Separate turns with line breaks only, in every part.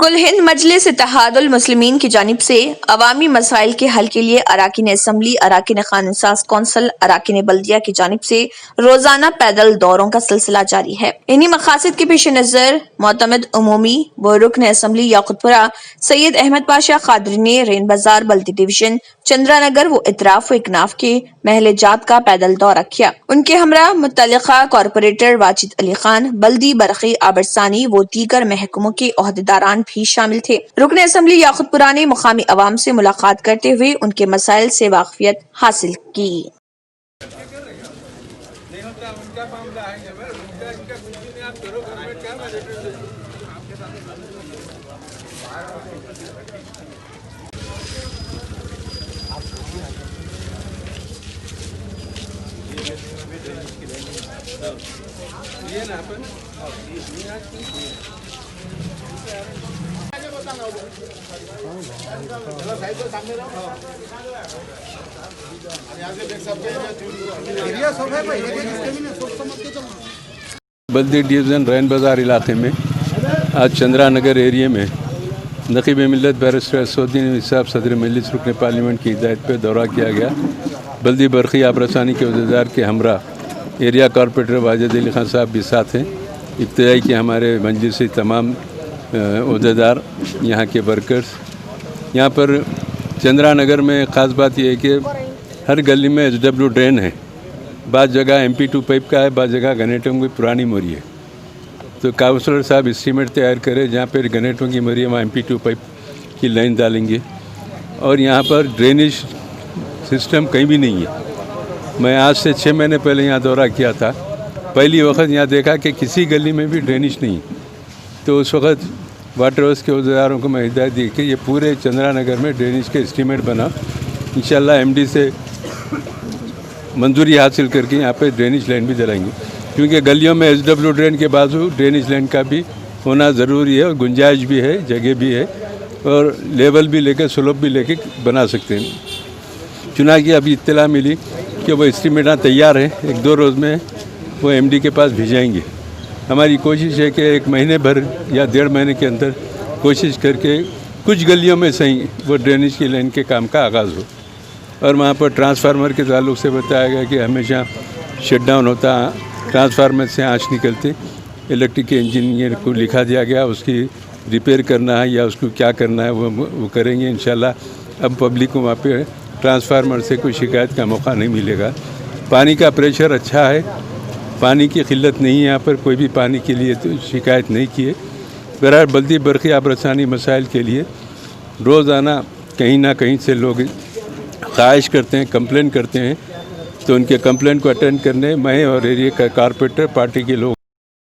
कुल हिंद मजलिस इत्तेहादुल मुस्लिमीन की जानिब से अवामी मसाइल के हल के लिए अराकीन असम्बली, अराकीन कानून साज कौंसिल, अराकीन बल्दिया की जानिब से रोजाना पैदल दौरों का सिलसिला जारी है। इन्हीं मकासद के पेश नजर मोतमद उमूमी व रुकन असम्बली याकुतपुरा सैयद अहमद पाशा कादरी ने रेन बाजार बल्दी डिवीजन चंद्रा नगर व इतराफ व इकनाफ के महल जात का पैदल दौरा किया। उनके हमरा मुतल्लिका कॉरपोरेटर वाजिद अली खान, बल्दी बरकी आबरसानी व दीगर महकमों के ओहदेदारान भी शामिल थे। रुकन असम्बली याकुतपुरा ने मुकामी अवाम से मुलाकात करते हुए उनके मसाइल से वाकफियत हासिल की।
बल्दी डिवीज़न रैन बाज़ार इलाके में आज चंद्रा नगर एरिया में नक़ीब मिल्लत बैरिस्टर असदुद्दीन साहब सदर मजलिस रुकन पार्लियामेंट की हिदायत पर दौरा किया गया। बल्दी बरकी आबरसानी के अहदेदार के हमरा एरिया कॉरपोरेटर वाजिद अली खान साहब भी साथ हैं। इब्तदाई के हमारे मजलिस से तमाम अहदेदार, यहाँ के वर्कर्स। यहाँ पर चंद्रा नगर में ख़ास बात यह है कि हर गली में SW ड्रेन है। बाद जगह MP2 पाइप का है, बाद जगह गनेटों की पुरानी मोरी है। तो काउंसलर साहब एस्टीमेट तैयार करें, जहाँ पर गनेटों की मोरी है वहाँ MP2 पाइप की लाइन डालेंगे। और यहाँ पर ड्रेनेज सिस्टम कहीं भी नहीं है। मैं आज से 6 महीने पहले यहाँ दौरा किया था। पहली वक्त यहाँ देखा कि किसी गली में भी ड्रेनेज नहीं। तो उस वक्त वाटर हाउस के अहदेदारों को मैं हिदायत दी कि ये पूरे चंद्रा नगर में ड्रेनेज के एस्टीमेट बना, इंशाल्लाह MD से मंजूरी हासिल करके यहाँ पे ड्रेनेज लाइन भी डलाएंगे। क्योंकि गलियों में SW ड्रेन के बाजू ड्रेनेज लाइन का भी होना ज़रूरी है और गुंजाइश भी है, जगह भी है और लेवल भी लेकर स्लोप भी लेके बना सकते हैं। चुनांचे अभी इत्तला मिली कि वो एस्टीमेट तैयार है, 1-2 रोज़ में वो MD के पास भेजाएंगे। हमारी कोशिश है कि 1 महीने भर या 1.5 महीने के अंदर कोशिश करके कुछ गलियों में सही वो ड्रेनेज की लाइन के काम का आगाज़ हो। और वहाँ पर ट्रांसफार्मर के ताल्लुक से बताया गया कि हमेशा शटडाउन होता, ट्रांसफार्मर से आँच निकलती। इलेक्ट्रिक इंजीनियर को लिखा दिया गया, उसकी रिपेयर करना है या उसको क्या करना है वो करेंगे इंशाल्लाह। अब पब्लिक को वहाँ पे ट्रांसफार्मर से कोई शिकायत का मौका नहीं मिलेगा। पानी का प्रेशर अच्छा है, पानी की किल्लत नहीं है यहाँ पर, कोई भी पानी के लिए तो शिकायत नहीं की है। बहरहाल बल्दी बरकी आबरसानी मसाइल के लिए रोज़ाना कहीं ना कहीं से लोग ख्वाहिश करते हैं, कंप्लेन करते हैं। तो उनके कंप्लेन को अटेंड करने मैं और एरिया का कॉरपोरेटर पार्टी के लोग।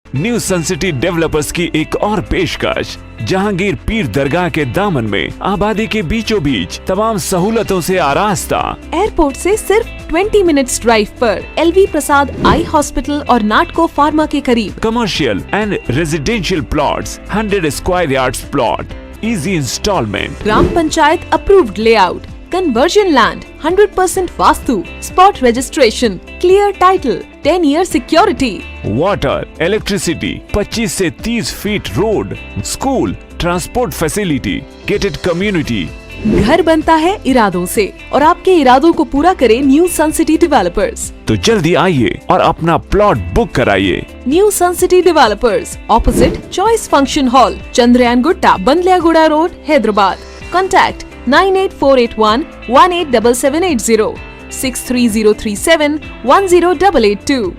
न्यू सन सिटी डेवलपर्स की एक और पेशकश, जहांगीर पीर दरगाह के दामन में आबादी के बीचों बीच तमाम सहूलतों से आरास्ता।
एयरपोर्ट से सिर्फ 20 मिनट्स ड्राइव पर LV प्रसाद आई हॉस्पिटल और नाटको फार्मा के करीब।
Commercial and residential plots, 100 square yards plot, easy installment,
gram panchayat approved layout, conversion land, 100% vastu, spot registration, clear title, 10 year security,
water, electricity, 25 से 30 feet road, school, transport facility, gated community.
घर बनता है इरादों से और आपके इरादों को पूरा करे न्यू सन सिटी डेवलपर्स।
तो जल्दी आइए और अपना प्लॉट बुक कराइए।
New sun city developers, opposite choice function hall, Chandrayangutta, Bandlaguda road, Hyderabad. Contact 98481 187780, 63037 10882।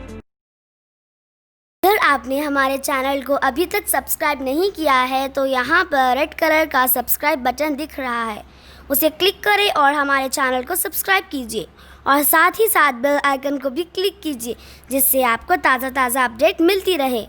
अगर आपने हमारे चैनल को अभी तक सब्सक्राइब नहीं किया है तो यहाँ पर रेड कलर का सब्सक्राइब बटन दिख रहा है, उसे क्लिक करें और हमारे चैनल को सब्सक्राइब कीजिए और साथ ही साथ बेल आइकन को भी क्लिक कीजिए, जिससे आपको ताज़ा अपडेट मिलती रहे।